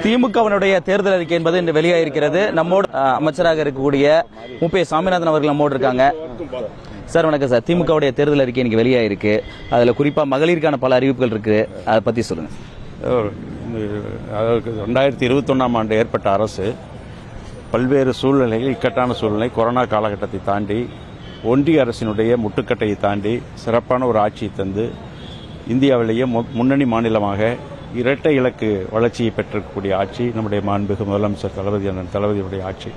திமுகவினுடைய தேர்தல் அறிக்கை என்பது இன்று வெளியாகிருக்கிறது. நம்மோடு அமைச்சராக இருக்கக்கூடிய முப்பே சாமிநாதன் அவர்கள் நம்மோடு இருக்காங்க. சார் வணக்கம் சார். திமுகவுடைய தேர்தல் அறிக்கை இன்னைக்கு வெளியாகிருக்கு. அதில் குறிப்பாக மகளிருக்கான பல அறிவிப்புகள் இருக்கு, அதை பற்றி சொல்லுங்க. அதாவது 2021ஆம் ஆண்டு ஏற்பட்ட அரசு பல்வேறு சூழ்நிலைகள், இக்கட்டான சூழ்நிலை, கொரோனா காலகட்டத்தை தாண்டி ஒன்றிய அரசினுடைய முட்டுக்கட்டையை தாண்டி சிறப்பான ஒரு ஆட்சியை தந்து இந்தியாவிலேயே முன்னணி மாநிலமாக இரட்டை இலக்கு வளர்ச்சியை பெற்றிருக்கக்கூடிய ஆட்சி நம்முடைய மாண்புமிகு முதலமைச்சர் தளபதியுடைய ஆட்சி.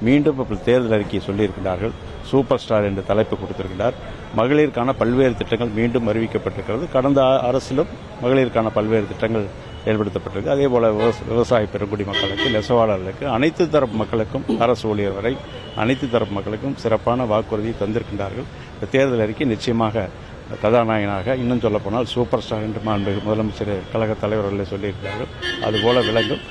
மீண்டும் தேர்தல் அறிக்கையை சொல்லியிருக்கிறார்கள். சூப்பர் ஸ்டார் என்ற தலைப்பு கொடுத்திருக்கிறார். மகளிருக்கான பல்வேறு திட்டங்கள் மீண்டும் அறிவிக்கப்பட்டிருக்கிறது. கடந்த அரசிலும் மகளிருக்கான பல்வேறு திட்டங்கள் செயல்படுத்தப்பட்டிருக்கு. அதே போல விவசாய பெருங்குடி மக்களுக்கு, நெசவாளர்களுக்கு, அனைத்து தரப்பு மக்களுக்கும், அரசு ஊழியர் வரை அனைத்து தரப்பு மக்களுக்கும் சிறப்பான வாக்குறுதியை தந்திருக்கின்றார்கள். இந்த தேர்தல் அறிக்கை நிச்சயமாக கதாநாயகனாக, இன்னும் சொல்ல போனால் சூப்பர் ஸ்டார் என்று மாண்புமிகு முதலமைச்சர் கழக தலைவர்களே சொல்லியிருக்கிறார்கள். அதுபோல விளங்கும்.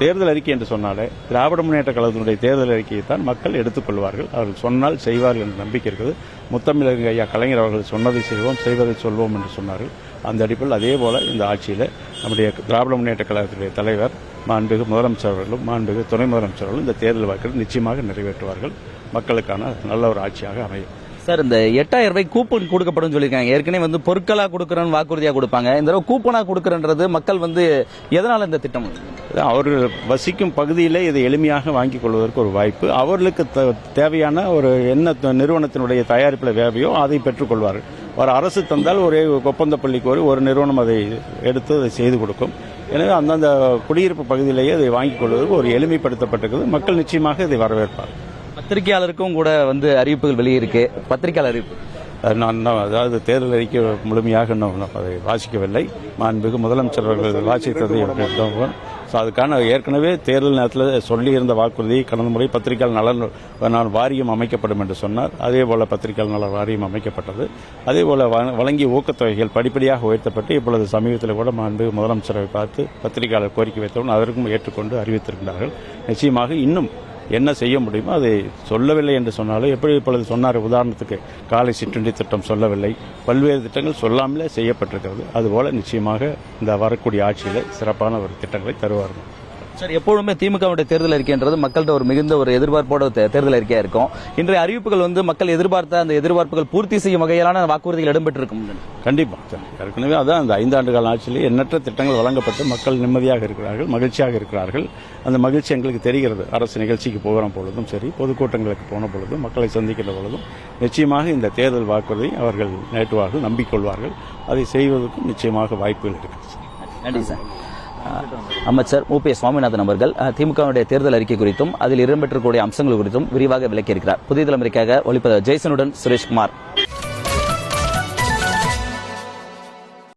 தேர்தல் அறிக்கை என்று சொன்னாலே திராவிட முன்னேற்ற கழகத்தினுடைய தேர்தல் அறிக்கையை தான் மக்கள் எடுத்துக்கொள்வார்கள். அவர்கள் சொன்னால் செய்வார்கள் என்ற நம்பிக்கை இருக்குது. முத்தமிழர் ஐயா கலைஞர் அவர்கள் சொன்னதை செய்வோம், செய்வதை சொல்வோம் என்று சொன்னார்கள். அந்த அடிப்படையில் அதே போல இந்த ஆட்சியில் நம்முடைய திராவிட முன்னேற்ற கழகத்துடைய தலைவர் மாண்புமிகு முதலமைச்சர் அவர்களும் மாண்புமிகு துணை முதலமைச்சர் அவர்களும் இந்த தேர்தல் வாக்குறுதி நிச்சயமாக நிறைவேற்றுவார்கள். மக்களுக்கான நல்ல ஒரு ஆட்சியாக அமையும். சார், இந்த 8000 ரூபாய் கூப்பன் கொடுக்கப்படும் சொல்லியிருக்காங்க. ஏற்கனவே பொருட்களா கொடுக்கறன்னு வாக்குறுதியா கொடுப்பாங்க. இந்த தடவை கூப்பனா கொடுக்கறன்றது மக்கள் எதனால இந்த திட்டம்? அவர்கள் வசிக்கும் பகுதியிலே இதை எளிமையாக வாங்கிக் கொள்வதற்கு ஒரு வாய்ப்பு. அவர்களுக்கு தேவையான ஒரு என்ன நிறுவனத்தினுடைய தயாரிப்பில் தேவையோ அதை பெற்றுக்கொள்வார்கள். ஒரு அரசு தந்தால் ஒரு ஒப்பந்த பள்ளிக்கு ஒரு நிறுவனம் அதை எடுத்து அதை செய்து கொடுக்கும். எனவே அந்தந்த குடியிருப்பு பகுதியிலேயே அதை வாங்கிக் கொள்வதற்கு ஒரு எளிமைப்படுத்தப்பட்டிருக்கிறது. மக்கள் நிச்சயமாக இதை வரவேற்பார்கள். பத்திரிகையாளருக்கும் கூட அறிவிப்புகள் வெளியிருக்கு. பத்திரிகையாளர் அறிவிப்பு அதாவது தேர்தல் அறிக்கை முழுமையாக அதை வாசிக்கவில்லை. மாண்புமிகு முதலமைச்சர் அவர்கள் வாசித்ததை அதுக்கான ஏற்கனவே தேர்தல் நேரத்தில் சொல்லியிருந்த வாக்குறுதி கடந்த முறை பத்திரிகையாளர் நலன் வாரியம் அமைக்கப்படும் என்று சொன்னார். அதே போல பத்திரிகையாளர் நல வாரியம் அமைக்கப்பட்டது. அதே போல வழங்கிய ஊக்கத்தொகைகள் படிப்படியாக உயர்த்தப்பட்டு இப்பொழுது சமீபத்தில் கூட மாண்புமிகு முதலமைச்சரை பார்த்து பத்திரிகையாளர் கோரிக்கை வைத்தவுடன் அதற்கும் ஏற்றுக்கொண்டு அறிவித்திருக்கிறார்கள். நிச்சயமாக இன்னும் என்ன செய்ய முடியுமோ அதை சொல்லவில்லை என்று சொன்னாலும், எப்படி இப்பொழுது சொன்னார், உதாரணத்துக்கு காலை சிற்றுண்டி திட்டம் சொல்லவில்லை, பல்வேறு திட்டங்கள் சொல்லாமலே செய்யப்பட்டிருக்கிறது. அதுபோல நிச்சயமாக இந்த வரக்கூடிய ஆட்சியில் சிறப்பான ஒரு திட்டங்களை தருவார்கள். சார், எப்பொழுதுமே திமுகவுடைய தேர்தல் அறிக்கைன்றது மக்கள்கிட்ட மிகுந்த ஒரு எதிர்பார்ப்போட தேர்தல் அறிக்கையா இருக்கும். இன்றைய அறிவிப்புகள் மக்கள் எதிர்பார்த்த அந்த எதிர்பார்ப்புகள் பூர்த்தி செய்யும் வகையிலான வாக்குறுதிகள் இடம்பெற்றிருக்கும். கண்டிப்பாக ஏற்கனவே அதான் அந்த 5 ஆண்டு கால ஆட்சியிலே எண்ணற்ற திட்டங்கள் வழங்கப்பட்டு மக்கள் நிம்மதியாக இருக்கிறார்கள், மகிழ்ச்சியாக இருக்கிறார்கள். அந்த மகிழ்ச்சி எங்களுக்கு தெரிகிறது. அரசு நிகழ்ச்சிக்கு போகிற பொழுதும் சரி, பொதுக்கூட்டங்களுக்கு போன பொழுதும், மக்களை சந்திக்கின்ற பொழுதும் நிச்சயமாக இந்த தேர்தல் வாக்குறுதி அவர்கள் நேற்றுவார்கள், நம்பிக்கொள்வார்கள். அதை செய்வதற்கும் நிச்சயமாக வாய்ப்புகள் இருக்கிறது. நன்றி சார். அமைச்சர் முப்பே சாமிநாதன் அவர்கள் திமுகவுடைய தேர்தல் அறிக்கை குறித்தும் அதில் இடம்பெற்றக்கூடிய அம்சங்கள் குறித்தும் விரிவாக விளக்கியிருக்கிறார். புதிய தலைமுறைக்காக ஒளிப்பதிவாளர் ஜெய்சனுடன் சுரேஷ்குமார்.